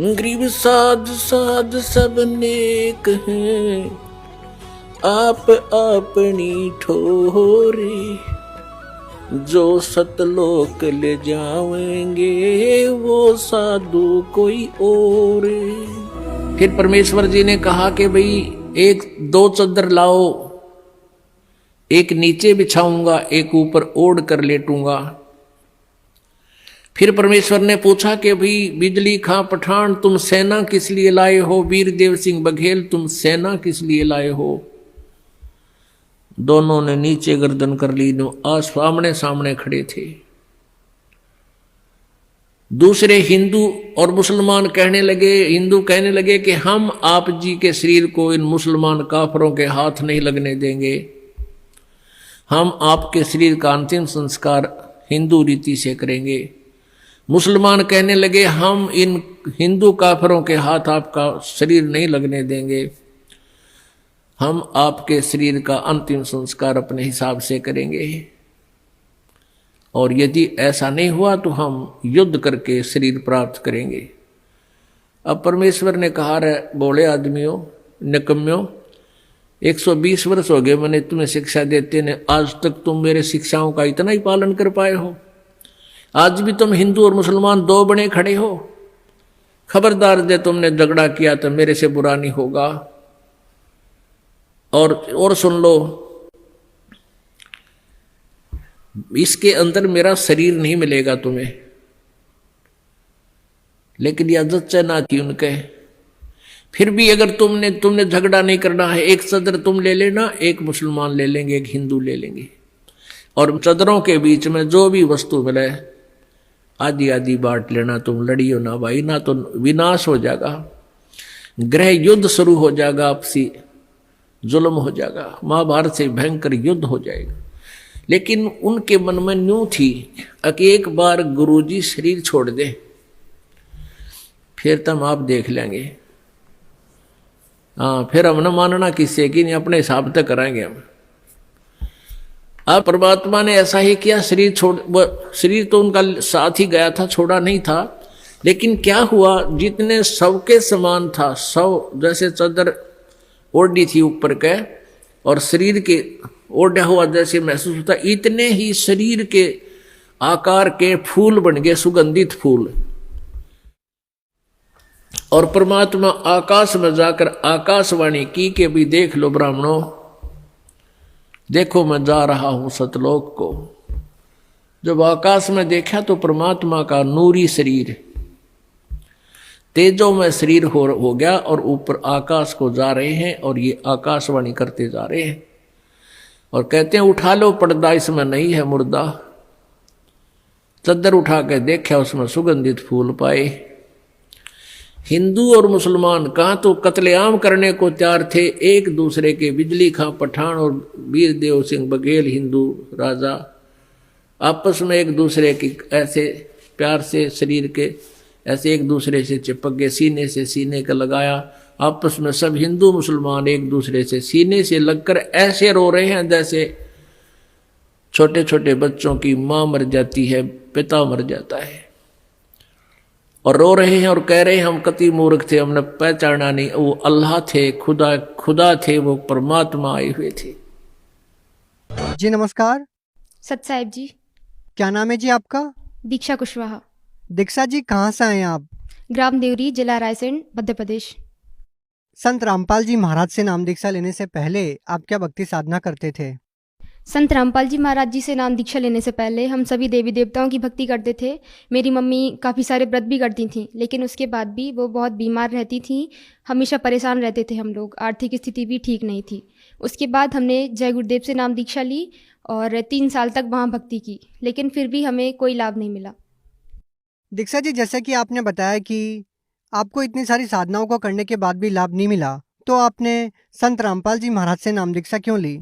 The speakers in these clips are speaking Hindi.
गरीब साध साध सब नेक हैं, आप अपनी ठोरे, जो सतलोक ले जाएंगे वो साधु कोई और। फिर परमेश्वर जी ने कहा कि भाई एक दो चादर लाओ, एक नीचे बिछाऊंगा, एक ऊपर ओढ़ कर लेटूंगा। फिर परमेश्वर ने पूछा कि भाई बिजली खां पठान तुम सेना किस लिए लाए हो, वीर देव सिंह बघेल तुम सेना किस लिए लाए हो। दोनों ने नीचे गर्दन कर ली, आमने सामने खड़े थे। दूसरे हिंदू और मुसलमान कहने लगे, हिंदू कहने लगे कि हम आप जी के शरीर को इन मुसलमान काफरों के हाथ नहीं लगने देंगे, हम आपके शरीर का अंतिम संस्कार हिंदू रीति से करेंगे। मुसलमान कहने लगे हम इन हिंदू काफरों के हाथ आपका शरीर नहीं लगने देंगे, हम आपके शरीर का अंतिम संस्कार अपने हिसाब से करेंगे, और यदि ऐसा नहीं हुआ तो हम युद्ध करके शरीर प्राप्त करेंगे। अब परमेश्वर ने कहा, रे बोले आदमियों निकम्यों, 120 वर्ष हो गए मैंने तुम्हें शिक्षा देते ने, आज तक तुम मेरे शिक्षाओं का इतना ही पालन कर पाए हो। आज भी तुम हिंदू और मुसलमान दो बने खड़े हो। खबरदार जे तुमने झगड़ा किया तो मेरे से बुरा नहीं होगा। और सुन लो, इसके अंदर मेरा शरीर नहीं मिलेगा तुम्हें, लेकिन यह जच्चा ना की उनके। फिर भी अगर तुमने झगड़ा नहीं करना है, एक सदर तुम ले लेना, एक मुसलमान ले लेंगे, एक हिंदू ले लेंगे, और सदरों के बीच में जो भी वस्तु मिले आधी आधी बांट लेना। तुम लड़ियो ना भाई, ना तो विनाश हो जाएगा, गृह युद्ध शुरू हो जाएगा, आपसी जुल्म हो जाएगा, महाभारत से भयंकर युद्ध हो जाएगा। लेकिन उनके मन में न्यू थी कि एक बार गुरुजी शरीर छोड़ दे फिर तुम आप देख लेंगे। हाँ, फिर हम न मानना किससे कि नहीं, अपने हिसाब तक कराएंगे हम। अब परमात्मा ने ऐसा ही किया, शरीर तो उनका साथ ही गया था, छोड़ा नहीं था। लेकिन क्या हुआ, जितने सबके समान था, सब जैसे चादर ओढ़ी थी ऊपर के और शरीर के ओढ़ा हुआ जैसे महसूस होता, इतने ही शरीर के आकार के फूल बन गए, सुगंधित फूल। और परमात्मा आकाश में जाकर आकाशवाणी की कि भी देख लो ब्राह्मणों, देखो मैं जा रहा हूं सतलोक को। जब आकाश में देखा तो परमात्मा का नूरी शरीर तेजो में शरीर हो गया और ऊपर आकाश को जा रहे हैं, और ये आकाशवाणी करते जा रहे हैं और कहते हैं उठा लो पर्दा, इसमें नहीं है मुर्दा। चद्दर उठा के देखा, उसमें सुगंधित फूल पाए। हिंदू और मुसलमान कहाँ तो कत्लेआम करने को तैयार थे एक दूसरे के, बिजली खां पठान और वीर देव सिंह बघेल हिंदू राजा आपस में एक दूसरे की ऐसे प्यार से शरीर के ऐसे एक दूसरे से चिपक गए, सीने से सीने का लगाया, आपस में सब हिंदू मुसलमान एक दूसरे से सीने से लगकर ऐसे रो रहे हैं जैसे छोटे छोटे बच्चों की माँ मर जाती है, पिता मर जाता है, और रो रहे हैं और कह रहे हैं हम कति मूर्ख थे, हमने पहचाना नहीं, वो अल्लाह थे, खुदा थे, वो परमात्मा आए हुए थे। जी नमस्कार। सत साहिब जी। क्या नाम है जी आपका? दीक्षा कुशवाहा। दीक्षा जी, कहाँ से आए हैं आप? ग्राम देवरी, जिला रायसेन, मध्य प्रदेश। संत रामपाल जी महाराज से नाम दीक्षा लेने से पहले आप क्या भक्ति साधना करते थे? संत रामपाल जी महाराज जी से नाम दीक्षा लेने से पहले हम सभी देवी देवताओं की भक्ति करते थे। मेरी मम्मी काफ़ी सारे व्रत भी करती थीं, लेकिन उसके बाद भी वो बहुत बीमार रहती थीं, हमेशा परेशान रहते थे हम लोग, आर्थिक स्थिति भी ठीक नहीं थी। उसके बाद हमने जय गुरुदेव से नाम दीक्षा ली और 3 साल तक वहाँ भक्ति की, लेकिन फिर भी हमें कोई लाभ नहीं मिला। दीक्षा जी, जैसे कि आपने बताया कि आपको इतनी सारी साधनाओं को करने के बाद भी लाभ नहीं मिला, तो आपने संत रामपाल जी महाराज से नाम दीक्षा क्यों ली?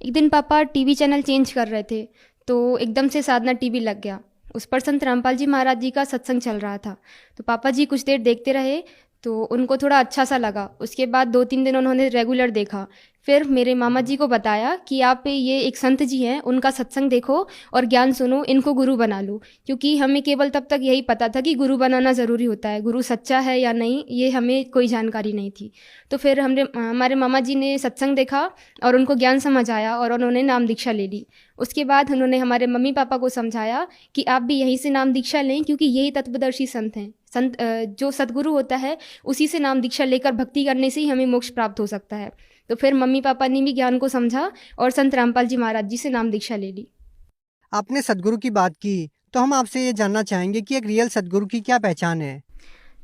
एक दिन पापा टीवी चैनल चेंज कर रहे थे तो एकदम से साधना टीवी लग गया, उस पर संत रामपाल जी महाराज जी का सत्संग चल रहा था। तो पापा जी कुछ देर देखते रहे तो उनको थोड़ा अच्छा सा लगा। उसके बाद 2-3 दिन उन्होंने रेगुलर देखा, फिर मेरे मामा जी को बताया कि आप ये एक संत जी हैं, उनका सत्संग देखो और ज्ञान सुनो, इनको गुरु बना लो। क्योंकि हमें केवल तब तक यही पता था कि गुरु बनाना ज़रूरी होता है, गुरु सच्चा है या नहीं ये हमें कोई जानकारी नहीं थी। तो फिर हमारे मामा जी ने सत्संग देखा और उनको ज्ञान समझ आया और उन्होंने नाम दीक्षा ले ली। उसके बाद उन्होंने हमारे मम्मी पापा को समझाया कि आप भी यहीं से नाम दीक्षा लें, क्योंकि यही तत्वदर्शी संत हैं। संत जो सदगुरु होता है उसी से नाम दीक्षा लेकर भक्ति करने से ही हमें मोक्ष प्राप्त हो सकता है। तो फिर मम्मी पापा ने भी ज्ञान को समझा और संत रामपाल जी महाराज जी से नाम दीक्षा ले ली। आपने सदगुरु की बात की, तो हम आपसे ये जानना चाहेंगे कि एक रियल सदगुरु की क्या पहचान है।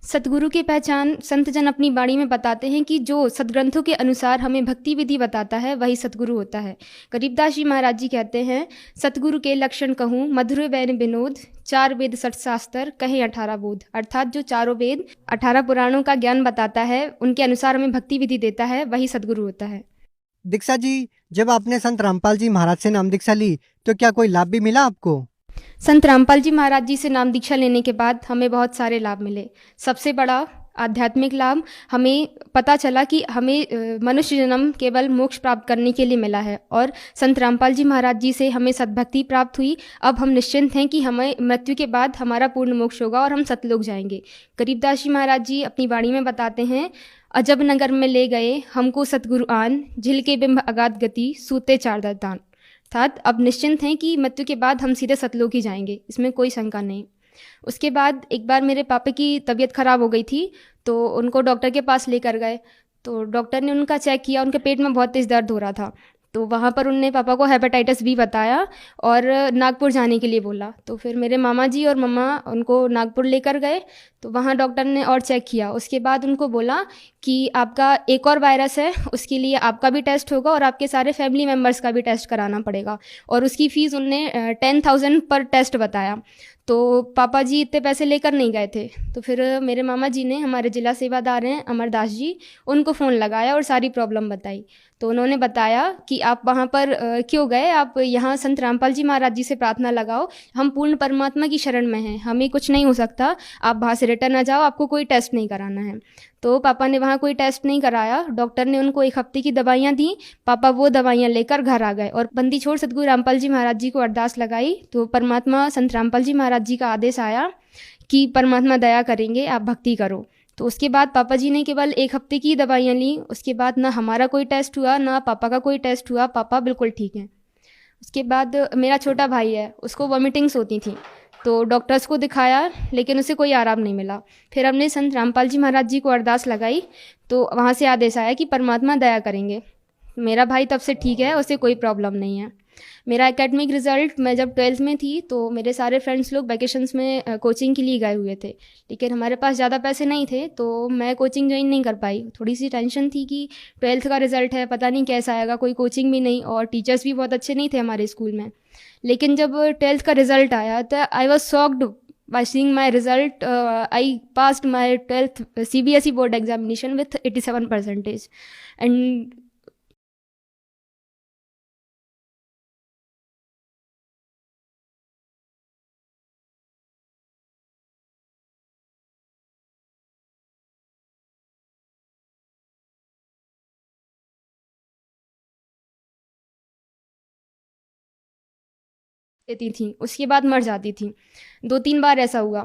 सतगुरु की पहचान संत जन अपनी वाणी में बताते हैं कि जो सदग्रंथों के अनुसार हमें भक्ति विधि बताता है वही सतगुरु होता है। गरीबदास जी महाराज जी कहते हैं, सतगुरु के लक्षण कहूँ मधुर बैन विनोद, 4 वेद 60 शास्त्र कहें 18 बोध। अर्थात जो चारों वेद 18 पुराणों का ज्ञान बताता है, उनके अनुसार हमें भक्ति विधि देता है, वही सतगुरु होता है। दीक्षा जी, जब आपने संत रामपाल जी महाराज से नाम दीक्षा ली तो क्या कोई लाभ भी मिला आपको? संत रामपाल जी महाराज जी से नाम दीक्षा लेने के बाद हमें बहुत सारे लाभ मिले। सबसे बड़ा आध्यात्मिक लाभ, हमें पता चला कि हमें मनुष्य जन्म केवल मोक्ष प्राप्त करने के लिए मिला है और संत रामपाल जी महाराज जी से हमें सद्भक्ति प्राप्त हुई। अब हम निश्चिंत हैं कि हमें मृत्यु के बाद हमारा पूर्ण मोक्ष होगा और हम सतलोक जाएंगे। गरीबदास जी महाराज जी अपनी वाणी में बताते हैं, अजब नगर में ले गए हमको सतगुरु आन, झिल के बिंब अगाध गति सूते 4 दान। अर्थात अब निश्चिंत हैं कि मृत्यु के बाद हम सीधे सतलोक ही जाएंगे, इसमें कोई शंका नहीं। उसके बाद एक बार मेरे पापा की तबीयत ख़राब हो गई थी, तो उनको डॉक्टर के पास लेकर गए। तो डॉक्टर ने उनका चेक किया, उनके पेट में बहुत तेज़ दर्द हो रहा था। तो वहाँ पर उनने पापा को हेपेटाइटिस बी बताया और नागपुर जाने के लिए बोला। तो फिर मेरे मामा जी और मम्मा उनको नागपुर लेकर गए। तो वहाँ डॉक्टर ने और चेक किया, उसके बाद उनको बोला कि आपका एक और वायरस है, उसके लिए आपका भी टेस्ट होगा और आपके सारे फैमिली मेम्बर्स का भी टेस्ट कराना पड़ेगा और उसकी फ़ीस उनने 10,000 पर टेस्ट बताया। तो पापा जी इतने पैसे लेकर नहीं गए थे। तो फिर मेरे मामा जी ने, हमारे जिला सेवादार हैं अमरदास जी, उनको फ़ोन लगाया और सारी प्रॉब्लम बताई। तो उन्होंने बताया कि आप वहाँ पर क्यों गए, आप यहाँ संत रामपाल जी महाराज जी से प्रार्थना लगाओ, हम पूर्ण परमात्मा की शरण में हैं, हमें कुछ नहीं हो सकता, आप वहाँ से रिटर्न आ जाओ, आपको कोई टेस्ट नहीं कराना है। तो पापा ने वहाँ कोई टेस्ट नहीं कराया। डॉक्टर ने उनको 1 हफ्ते की दवाइयाँ दी, पापा वो दवाइयाँ लेकर घर आ गए और बंदी छोड़ सतगुरु रामपाल जी महाराज जी को अरदास लगाई। तो परमात्मा संत रामपाल जी महाराज जी का आदेश आया कि परमात्मा दया करेंगे, आप भक्ति करो। तो उसके बाद पापा जी ने केवल 1 हफ्ते की दवाइयाँ ली। उसके बाद ना हमारा कोई टेस्ट हुआ, ना पापा का कोई टेस्ट हुआ, पापा बिल्कुल ठीक हैं। उसके बाद मेरा छोटा भाई है, उसको वॉमिटिंग्स होती थी, तो डॉक्टर्स को दिखाया लेकिन उसे कोई आराम नहीं मिला। फिर हमने संत रामपाल जी महाराज जी को अरदास लगाई, तो वहाँ से आदेश आया कि परमात्मा दया करेंगे। मेरा भाई तब से ठीक है, उसे कोई प्रॉब्लम नहीं है। मेरा एकेडमिक रिज़ल्ट, मैं जब 12th में थी तो मेरे सारे फ्रेंड्स लोग वैकेशंस में कोचिंग के लिए गए हुए थे, लेकिन हमारे पास ज़्यादा पैसे नहीं थे तो मैं कोचिंग ज्वाइन नहीं कर पाई। थोड़ी सी टेंशन थी कि 12th का रिज़ल्ट है, पता नहीं कैसा आएगा, कोई कोचिंग भी नहीं और टीचर्स भी बहुत अच्छे नहीं थे हमारे स्कूल में। लेकिन जब 12th का रिज़ल्ट आया तो I was shocked by seeing my result. I passed my 12th CBSE board examination with 87%. And देती थी, उसके बाद मर जाती थी। 2-3 बार ऐसा हुआ।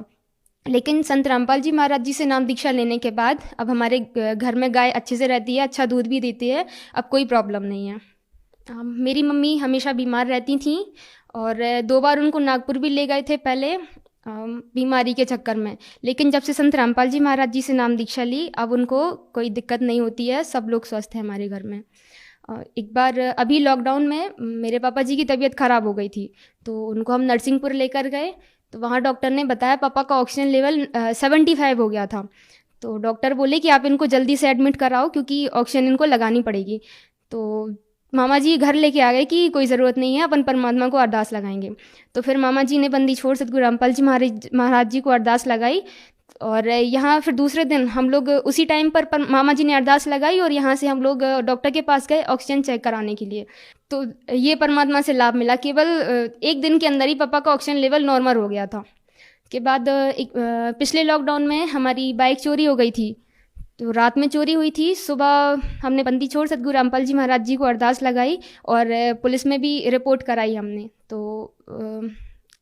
लेकिन संत रामपाल जी महाराज जी से नाम दीक्षा लेने के बाद अब हमारे घर में गाय अच्छे से रहती है, अच्छा दूध भी देती है, अब कोई प्रॉब्लम नहीं है। मेरी मम्मी हमेशा बीमार रहती थी और 2 बार उनको नागपुर भी ले गए थे पहले बीमारी के चक्कर में। लेकिन जब से संत रामपाल जी महाराज जी से नाम दीक्षा ली, अब उनको कोई दिक्कत नहीं होती है, सब लोग स्वस्थ हैं हमारे घर में। एक बार अभी लॉकडाउन में मेरे पापा जी की तबीयत ख़राब हो गई थी, तो उनको हम नरसिंहपुर लेकर गए। तो वहाँ डॉक्टर ने बताया पापा का ऑक्सीजन लेवल 75 हो गया था। तो डॉक्टर बोले कि आप इनको जल्दी से एडमिट कराओ क्योंकि ऑक्सीजन इनको लगानी पड़ेगी। तो मामा जी घर लेके आ गए कि कोई ज़रूरत नहीं है, अपन परमात्मा को अरदास लगाएंगे। तो फिर मामा जी ने बंदी छोड़ सतगुरु रामपाल जी महाराज जी को अरदास लगाई और यहाँ फिर दूसरे दिन हम लोग उसी टाइम पर मामा जी ने अरदास लगाई और यहाँ से हम लोग डॉक्टर के पास गए ऑक्सीजन चेक कराने के लिए। तो ये परमात्मा से लाभ मिला, केवल 1 दिन के अंदर ही पापा का ऑक्सीजन लेवल नॉर्मल हो गया था। के बाद पिछले लॉकडाउन में हमारी बाइक चोरी हो गई थी, तो रात में चोरी हुई थी। सुबह हमने बंदी छोड़ सतगुरु रामपाल जी महाराज जी को अरदास लगाई और पुलिस में भी रिपोर्ट कराई हमने। तो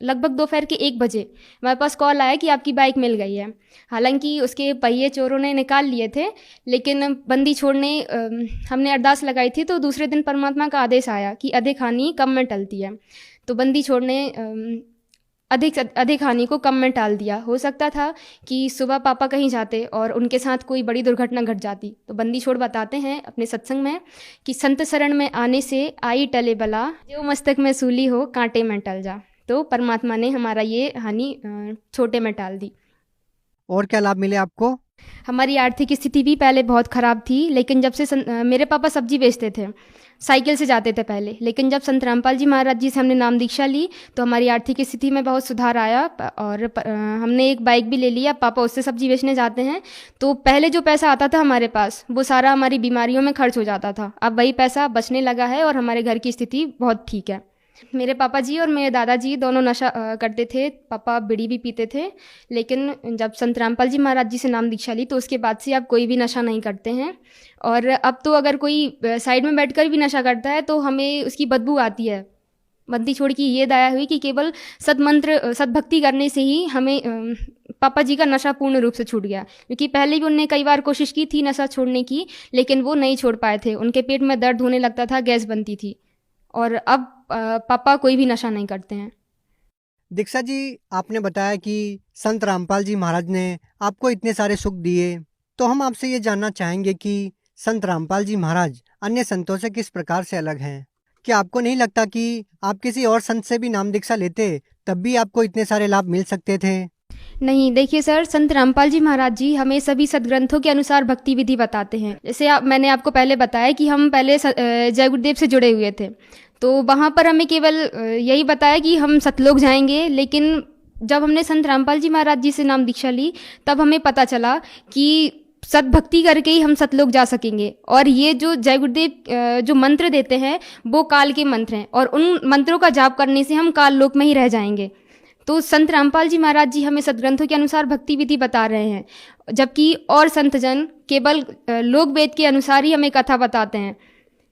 लगभग दोपहर के 1 बजे हमारे पास कॉल आया कि आपकी बाइक मिल गई है। हालांकि उसके पहिए चोरों ने निकाल लिए थे, लेकिन बंदी छोड़ने हमने अरदास लगाई थी। तो दूसरे दिन परमात्मा का आदेश आया कि अधिक हानि कम में टलती है। तो बंदी छोड़ने अधिक हानि को कम में टाल दिया। हो सकता था कि सुबह पापा कहीं जाते और उनके साथ कोई बड़ी दुर्घटना घट जाती। तो बंदी छोड़ बताते हैं अपने सत्संग में कि संत शरण में आने से आई टले बला, जो मस्तक में सूली हो कांटे में टल जा। तो परमात्मा ने हमारा ये हानि छोटे में टाल दी। और क्या लाभ मिले आपको? हमारी आर्थिक स्थिति भी पहले बहुत ख़राब थी, लेकिन जब से मेरे पापा सब्जी बेचते थे, साइकिल से जाते थे पहले, लेकिन जब संत रामपाल जी महाराज जी से हमने नाम दीक्षा ली तो हमारी आर्थिक स्थिति में बहुत सुधार आया और हमने एक बाइक भी ले लिया। पापा उससे सब्जी बेचने जाते हैं। तो पहले जो पैसा आता था हमारे पास, वो सारा हमारी बीमारियों में खर्च हो जाता था। अब वही पैसा बचने लगा है और हमारे घर की स्थिति बहुत ठीक है। मेरे पापा जी और मेरे दादाजी दोनों नशा करते थे। पापा बीड़ी भी पीते थे, लेकिन जब संत रामपाल जी महाराज जी से नाम दीक्षा ली तो उसके बाद से अब कोई भी नशा नहीं करते हैं। और अब तो अगर कोई साइड में बैठकर भी नशा करता है तो हमें उसकी बदबू आती है। बंदी छोड़ की ये दया हुई कि केवल सदमंत्र सदभक्ति करने से ही हमें पापा जी का नशा पूर्ण रूप से छूट गया। क्योंकि पहले भी उनने कई बार कोशिश की थी नशा छोड़ने की, लेकिन वो नहीं छोड़ पाए थे। उनके पेट में दर्द होने लगता था, गैस बनती थी। और अब पापा कोई भी नशा नहीं करते हैं। दीक्षा जी, आपने बताया कि संत रामपाल जी महाराज ने आपको इतने सारे सुख दिए, तो हम आपसे ये जानना चाहेंगे कि संत रामपाल जी महाराज अन्य संतों से किस प्रकार से अलग हैं? क्या आपको नहीं लगता कि आप किसी और संत से भी नाम दीक्षा लेते तब भी आपको इतने सारे लाभ मिल सकते थे? नहीं, देखिए सर, संत रामपाल जी महाराज जी हमें सभी सदग्रंथों के अनुसार भक्ति विधि बताते हैं। जैसे मैंने आपको पहले बताया कि हम पहले जय गुरुदेव से जुड़े हुए थे, तो वहाँ पर हमें केवल यही बताया कि हम सतलोक जाएंगे। लेकिन जब हमने संत रामपाल जी महाराज जी से नाम दीक्षा ली तब हमें पता चला कि सद्भक्ति करके ही हम सतलोक जा सकेंगे। और ये जो जय गुरुदेव जो मंत्र देते हैं वो काल के मंत्र हैं, और उन मंत्रों का जाप करने से हम काल लोक में ही रह जाएंगे। तो संत रामपाल जी महाराज जी हमें सदग्रंथों के अनुसार भक्ति विधि बता रहे हैं, जबकि और संतजन केवल लोक वेद के अनुसार ही हमें कथा बताते हैं।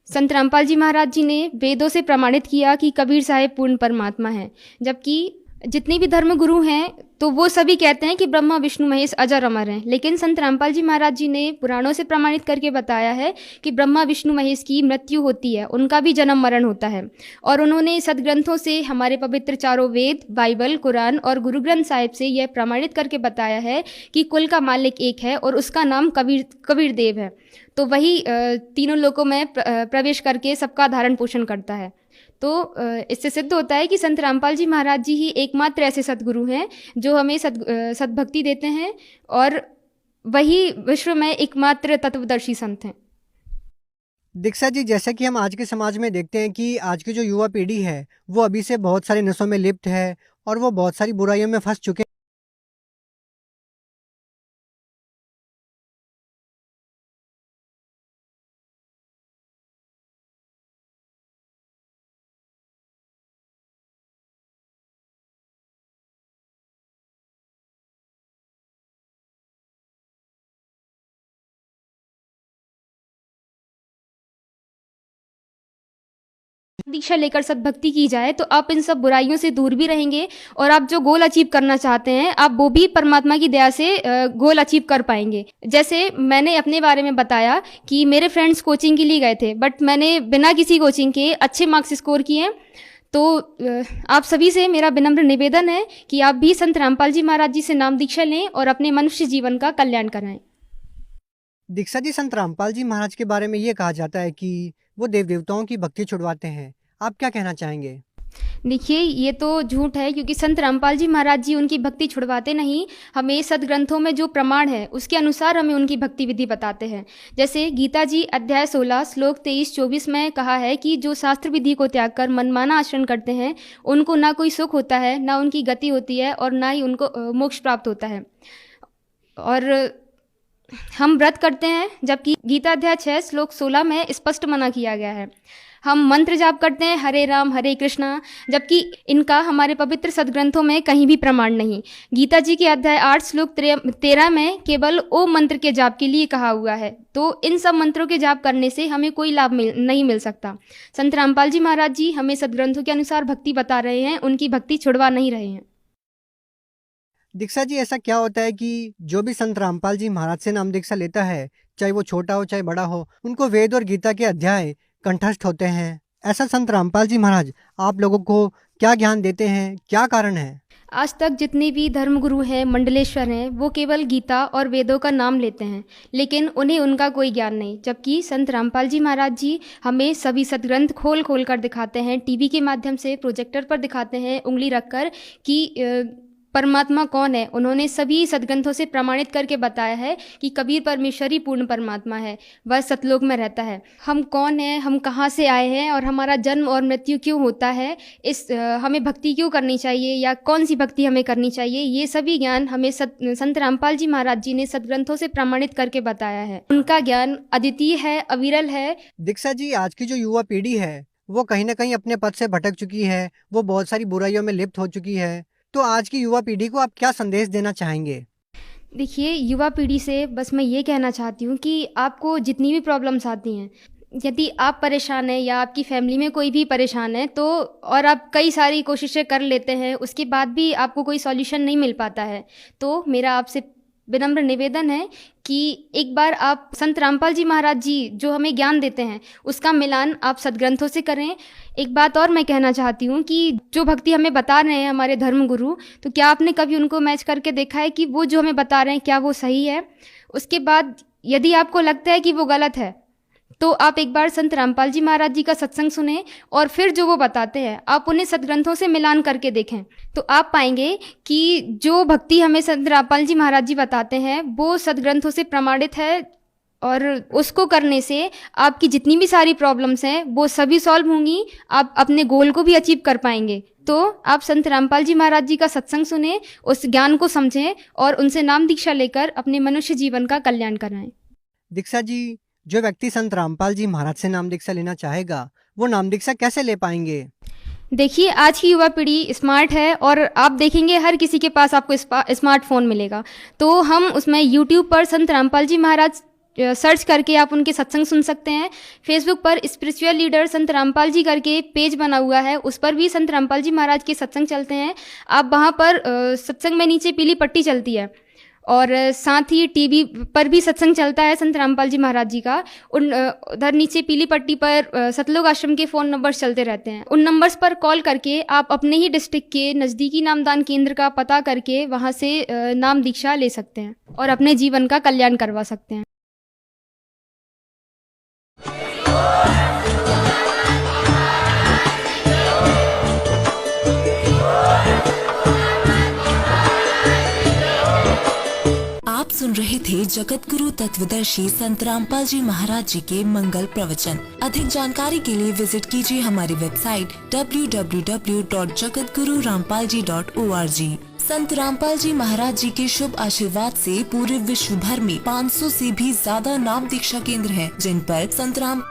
संत रामपाल जी महाराज जी ने वेदों से प्रमाणित किया कि कबीर साहिब पूर्ण परमात्मा है, जबकि जितने भी धर्म गुरु हैं तो वो सभी कहते हैं कि ब्रह्मा विष्णु महेश अजर अमर हैं। लेकिन संत रामपाल जी महाराज जी ने पुराणों से प्रमाणित करके बताया है कि ब्रह्मा विष्णु महेश की मृत्यु होती है, उनका भी जन्म मरण होता है। और उन्होंने सदग्रंथों से, हमारे पवित्र चारों वेद, बाइबल, कुरान और गुरु ग्रंथ साहिब से यह प्रमाणित करके बताया है कि कुल का मालिक एक है और उसका नाम कबीर देव है। तो वही तीनों लोकों में प्रवेश करके सबका धारण पोषण करता है। तो इससे सिद्ध होता है कि संत रामपाल जी महाराज जी ही एकमात्र ऐसे सद्गुरु हैं जो हमें सद्भक्ति देते हैं, और वही विश्व में एकमात्र तत्वदर्शी संत हैं। दीक्षा जी, जैसे कि हम आज के समाज में देखते हैं कि आज की जो युवा पीढ़ी है वो अभी से बहुत सारे नशों में लिप्त है और वो बहुत सारी बुराइयों में फंस चुके हैं। दीक्षा लेकर सद्भक्ति की जाए तो आप इन सब बुराइयों से दूर भी रहेंगे, और आप जो गोल अचीव करना चाहते हैं आप वो भी परमात्मा की दया से गोल अचीव कर पाएंगे। जैसे मैंने अपने बारे में बताया कि मेरे फ्रेंड्स कोचिंग के लिए गए थे, बट मैंने बिना किसी कोचिंग के अच्छे मार्क्स स्कोर किए। तो आप सभी से मेरा विनम्र निवेदन है कि आप भी संत रामपाल जी महाराज जी से नाम दीक्षा लें और अपने मनुष्य जीवन का कल्याण कराएं। दीक्षा जी, संत रामपाल जी महाराज के बारे में ये कहा जाता है कि वो देव देवताओं की भक्ति छुड़वाते हैं, आप क्या कहना चाहेंगे? देखिए, ये तो झूठ है, क्योंकि संत रामपाल जी महाराज जी उनकी भक्ति छुड़वाते नहीं। हमें सदग्रंथों में जो प्रमाण है उसके अनुसार हमें उनकी भक्ति विधि बताते हैं। जैसे गीता जी अध्याय 16 श्लोक 23-24 में कहा है कि जो शास्त्र विधि को त्याग कर मनमाना आचरण करते हैं उनको ना कोई सुख होता है, ना उनकी गति होती है, और ना ही उनको मोक्ष प्राप्त होता है। और हम व्रत करते हैं, जबकि गीता अध्याय 6 श्लोक 16 में स्पष्ट मना किया गया है। हम मंत्र जाप करते हैं हरे राम हरे कृष्णा, जबकि इनका हमारे पवित्र सदग्रंथों में कहीं भी प्रमाण नहीं। गीता जी के अध्याय 8 श्लोक 13 में केवल ओम मंत्र के जाप के लिए कहा हुआ है। तो इन सब मंत्रों के जाप करने से हमें कोई लाभ नहीं मिल सकता। संत रामपाल जी महाराज जी हमें सदग्रंथों के अनुसार भक्ति बता रहे हैं, उनकी भक्ति छुड़वा नहीं रहे हैं। दीक्षा जी, ऐसा क्या होता है कि जो भी संत रामपाल जी महाराज से नाम दीक्षा लेता है, चाहे वो छोटा हो चाहे बड़ा हो, उनको वेद और गीता के अध्याय कंठस्थ होते हैं? ऐसा संत रामपाल जी महाराज आप लोगों को क्या ज्ञान देते हैं, क्या कारण है? आज तक जितने भी धर्मगुरु हैं, मंडलेश्वर हैं, वो केवल गीता और वेदों का नाम लेते हैं, लेकिन उन्हें उनका कोई ज्ञान नहीं। जबकि संत रामपाल जी महाराज जी हमें सभी सदग्रंथ खोल खोल कर दिखाते हैं, टीवी के माध्यम से प्रोजेक्टर पर दिखाते हैं उंगली रखकर कि परमात्मा कौन है। उन्होंने सभी सदग्रंथों से प्रमाणित करके बताया है कि कबीर परमेश्वर ही पूर्ण परमात्मा है, वह सतलोक में रहता है। हम कौन हैं, हम कहाँ से आए हैं और हमारा जन्म और मृत्यु क्यों होता है, हमें भक्ति क्यों करनी चाहिए या कौन सी भक्ति हमें करनी चाहिए, ये सभी ज्ञान हमें संत रामपाल जी महाराज जी ने सदग्रंथों से प्रमाणित करके बताया है। उनका ज्ञान अद्वितीय है, अविरल है। दीक्षा जी, आज की जो युवा पीढ़ी है वो कहीं ना कहीं अपने पथ से भटक चुकी है, वो बहुत सारी बुराइयों में लिप्त हो चुकी है। तो आज की युवा पीढ़ी को आप क्या संदेश देना चाहेंगे? देखिए, युवा पीढ़ी से बस मैं ये कहना चाहती हूँ कि आपको जितनी भी प्रॉब्लम्स आती हैं, यदि आप परेशान हैं या आपकी फैमिली में कोई भी परेशान है, तो और आप कई सारी कोशिशें कर लेते हैं, उसके बाद भी आपको कोई सॉल्यूशन नहीं मिल पाता है, तो मेरा आपसे विनम्र निवेदन है कि एक बार आप संत रामपाल जी महाराज जी जो हमें ज्ञान देते हैं उसका मिलान आप सदग्रंथों से करें। एक बात और मैं कहना चाहती हूँ कि जो भक्ति हमें बता रहे हैं हमारे धर्मगुरु, तो क्या आपने कभी उनको मैच करके देखा है कि वो जो हमें बता रहे हैं क्या वो सही है? उसके बाद यदि आपको लगता है कि वो गलत है, तो आप एक बार संत रामपाल जी महाराज जी का सत्संग सुने और फिर जो वो बताते हैं आप उन्हें सदग्रंथों से मिलान करके देखें, तो आप पाएंगे कि जो भक्ति हमें संत रामपाल जी महाराज जी बताते हैं वो सदग्रंथों से प्रमाणित है, और उसको करने से आपकी जितनी भी सारी प्रॉब्लम्स हैं वो सभी सॉल्व होंगी, आप अपने गोल को भी अचीव कर पाएंगे। तो आप संत रामपाल जी महाराज जी का सत्संग सुने, उस ज्ञान को समझें और उनसे नाम दीक्षा लेकर अपने मनुष्य जीवन का कल्याण कराएं। दीक्षा जी, जो व्यक्ति संत रामपाल जी महाराज से नाम दीक्षा लेना चाहेगा वो नाम दीक्षा कैसे ले पाएंगे? देखिए, आज की युवा पीढ़ी स्मार्ट है और आप देखेंगे हर किसी के पास आपको स्मार्टफोन मिलेगा, तो हम उसमें यूट्यूब पर संत रामपाल जी महाराज सर्च करके आप उनके सत्संग सुन सकते हैं। फेसबुक पर स्पिरिचुअल लीडर संत रामपाल जी करके पेज बना हुआ है, उस पर भी संत रामपाल जी महाराज के सत्संग चलते हैं। आप वहाँ पर सत्संग में नीचे पीली पट्टी चलती है, और साथ ही टीवी पर भी सत्संग चलता है संत रामपाल जी महाराज जी का। उधर नीचे पीली पट्टी पर सतलोक आश्रम के फ़ोन नंबर्स चलते रहते हैं। उन नंबर्स पर कॉल करके आप अपने ही डिस्ट्रिक्ट के नज़दीकी नामदान केंद्र का पता करके वहाँ से नाम दीक्षा ले सकते हैं और अपने जीवन का कल्याण करवा सकते हैं। आप सुन रहे थे जगत गुरु तत्वदर्शी संत रामपाल जी महाराज जी के मंगल प्रवचन। अधिक जानकारी के लिए विजिट कीजिए हमारी वेबसाइट www.jagatgururampalji.org। संत रामपाल जी महाराज जी के शुभ आशीर्वाद से पूरे विश्व भर में 500 से भी ज्यादा नाम दीक्षा केंद्र हैं, जिन पर संत राम